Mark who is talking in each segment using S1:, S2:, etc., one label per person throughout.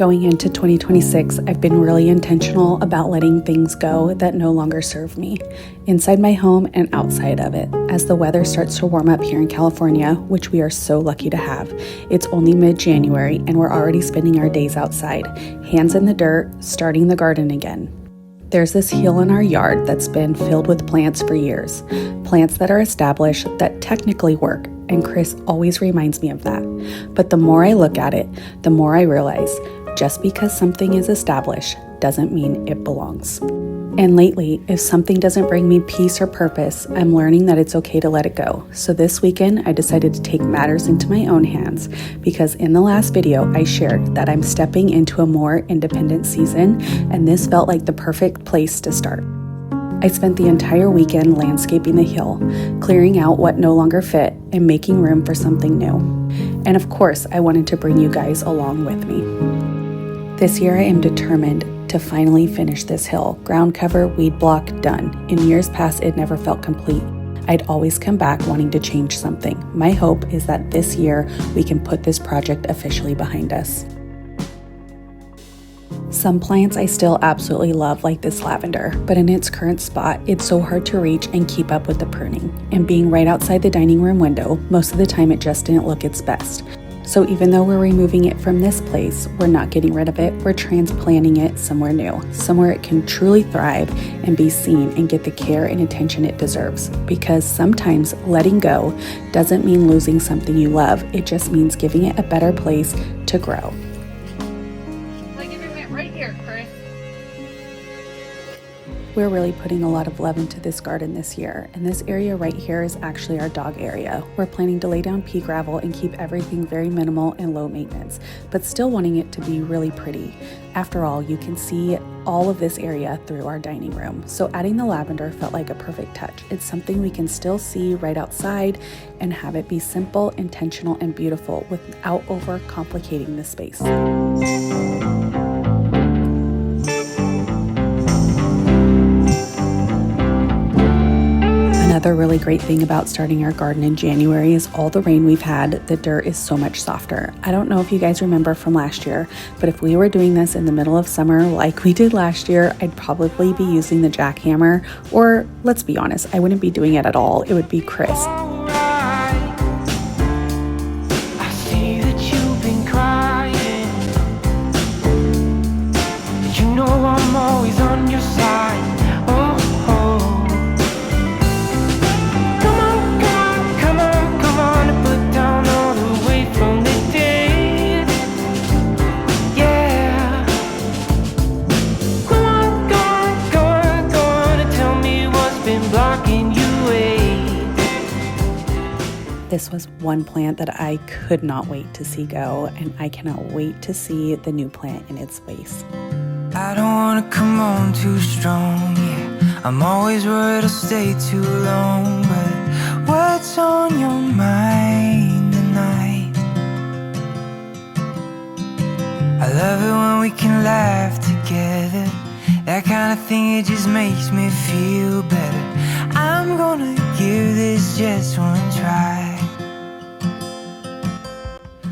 S1: Going into 2026, I've been really intentional about letting things go that no longer serve me, inside my home and outside of it. As the weather starts to warm up here in California, which we are so lucky to have, it's only mid-January and we're already spending our days outside, hands in the dirt, starting the garden again. There's this hill in our yard that's been filled with plants for years, plants that are established that technically work, and Chris always reminds me of that. But the more I look at it, the more I realize just because something is established doesn't mean it belongs. And lately, if something doesn't bring me peace or purpose, I'm learning that it's okay to let it go. So this weekend, I decided to take matters into my own hands because in the last video, I shared that I'm stepping into a more independent season, and this felt like the perfect place to start. I spent the entire weekend landscaping the hill, clearing out what no longer fit and making room for something new. And of course, I wanted to bring you guys along with me. This year, I am determined to finally finish this hill. Ground cover, weed block, done. In years past, it never felt complete. I'd always come back wanting to change something. My hope is that this year, we can put this project officially behind us. Some plants I still absolutely love, like this lavender, but in its current spot, it's so hard to reach and keep up with the pruning. And being right outside the dining room window, most of the time it just didn't look its best. So even though we're removing it from this place, we're not getting rid of it, we're transplanting it somewhere new, somewhere it can truly thrive and be seen and get the care and attention it deserves. Because sometimes letting go doesn't mean losing something you love, it just means giving it a better place to grow.
S2: Right here, Chris.
S1: We're really putting a lot of love into this garden this year, and this area right here is actually our dog area. We're planning to lay down pea gravel and keep everything very minimal and low maintenance, but still wanting it to be really pretty. After all, you can see all of this area through our dining room, so adding the lavender felt like a perfect touch. It's something we can still see right outside and have it be simple, intentional, and beautiful without over-complicating the space. Another really great thing about starting our garden in January is all the rain we've had, the dirt is so much softer. I don't know if you guys remember from last year, but if we were doing this in the middle of summer like we did last year, I'd probably be using the jackhammer, or let's be honest, I wouldn't be doing it at all. It would be Chris.
S3: I'm always on your side. Come on and put down all the weight from the dead. Yeah. Go on and tell me what's been blocking you away.
S1: This was one plant that I could not wait to see go, and I cannot wait to see the new plant in its place.
S3: I don't wanna come on too strong, yeah. I'm always worried I'll stay too long, but what's on your mind tonight? I love it when we can laugh together. That kind of thing, it just makes me feel better. I'm gonna give this just one try.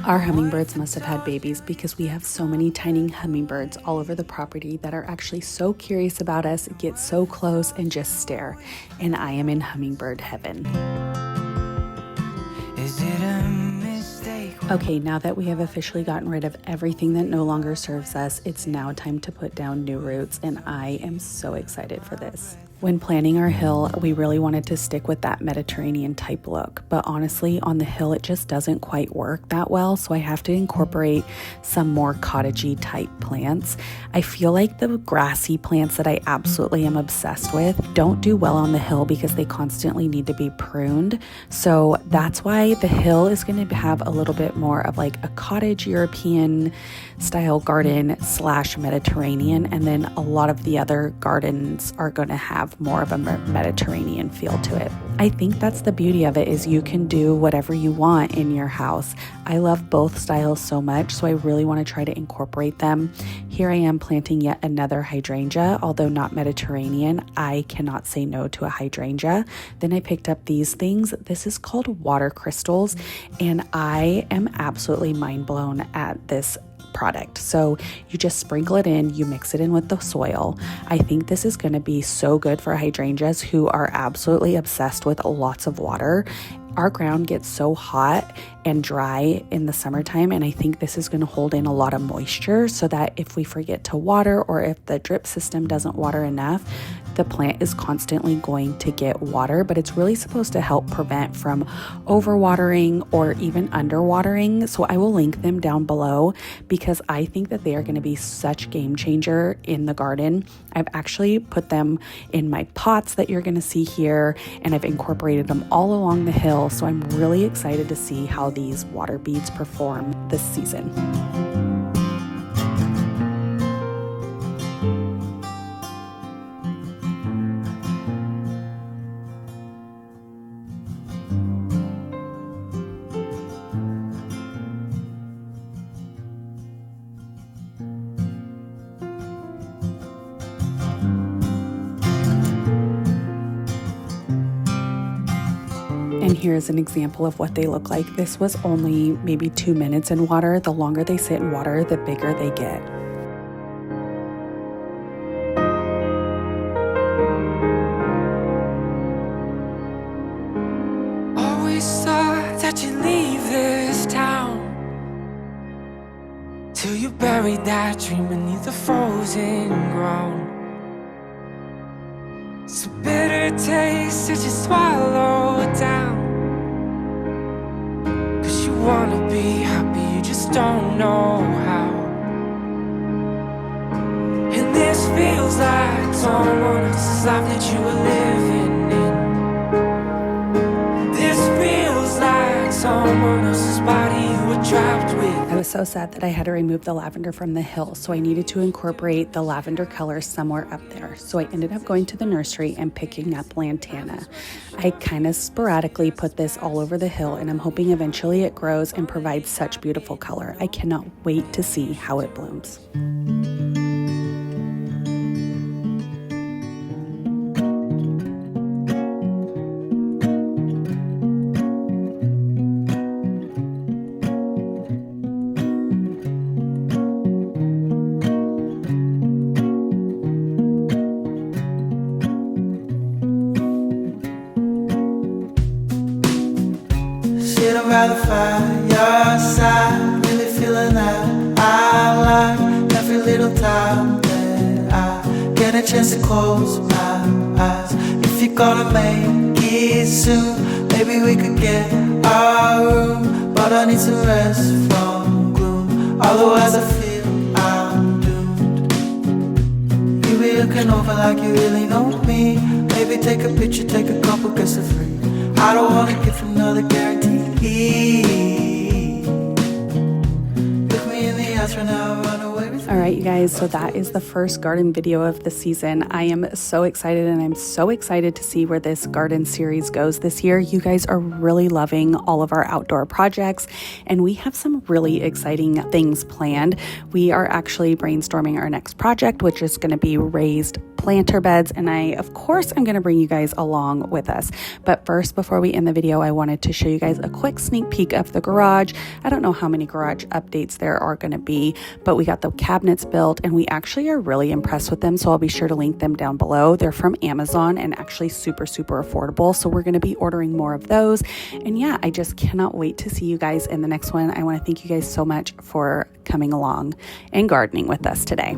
S1: Our hummingbirds must have had babies because we have so many tiny hummingbirds all over the property that are actually so curious about us, get so close and just stare. And I am in hummingbird heaven.
S3: Is it a mistake?
S1: Okay, now that we have officially gotten rid of everything that no longer serves us, it's now time to put down new roots, and I am so excited for this. When planning our hill, we really wanted to stick with that Mediterranean type look, but honestly, on the hill, it just doesn't quite work that well, so I have to incorporate some more cottagey type plants. I feel like the grassy plants that I absolutely am obsessed with don't do well on the hill because they constantly need to be pruned, so that's why the hill is going to have a little bit more of like a cottage European style garden / Mediterranean, and then a lot of the other gardens are going to have more of a Mediterranean feel to it. I think that's the beauty of it, is you can do whatever you want in your house. I love both styles so much, so I really want to try to incorporate them. Here I am planting yet another hydrangea, although not Mediterranean. I cannot say no to a hydrangea. Then I picked up these things. This is called water crystals, and I am absolutely mind blown at this product. So you just sprinkle it in, you mix it in with the soil. I think this is going to be so good for hydrangeas who are absolutely obsessed with lots of water. Our ground gets so hot and dry in the summertime, and I think this is going to hold in a lot of moisture so that if we forget to water or if the drip system doesn't water enough, the plant is constantly going to get water, but it's really supposed to help prevent from overwatering or even underwatering. So I will link them down below because I think that they are going to be such game changer in the garden. I've actually put them in my pots that you're going to see here, and I've incorporated them all along the hill. So I'm really excited to see how these water beads perform this season. And here's an example of what they look like. This was only maybe 2 minutes in water. The longer they sit in water, the bigger they get.
S3: Always thought that you'd leave this town till you buried that dream beneath the frozen ground. It's a bitter taste that you swallow down. Cause you wanna be happy, you just don't know how. And this feels like someone else's life that you were living in. This feels like someone else's body you were trapped with.
S1: I was so sad that I had to remove the lavender from the hill, so I needed to incorporate the lavender color somewhere up there. So I ended up going to the nursery and picking up lantana. I kind of sporadically put this all over the hill, and I'm hoping eventually it grows and provides such beautiful color. I cannot wait to see how it blooms.
S2: Sitting by the fireside, really feeling that I like every little time that I get a chance to close my eyes. If you're gonna make it soon, maybe we could get our room, but I need some rest from gloom. Otherwise I feel I'm doomed. You be looking over like you really know me. Maybe take a picture, take a couple, guess for free. I don't wanna give another guarantee. Look me in the eyes right now, run away with me.
S1: All right, you guys, so that is the first garden video of the season. I am so excited, and I'm so excited to see where this garden series goes this year. You guys are really loving all of our outdoor projects, and we have some really exciting things planned. We are actually brainstorming our next project, which is going to be raised planter beds, and I, of course, I'm going to bring you guys along with us. But first, before we end the video, I wanted to show you guys a quick sneak peek of the garage. I don't know how many garage updates there are going to be, but we got the cabinets built, and we actually are really impressed with them, so I'll be sure to link them down below. They're from Amazon and actually super affordable, so we're going to be ordering more of those. And yeah, I just cannot wait to see you guys in the next one. I want to thank you guys so much for coming along and gardening with us today.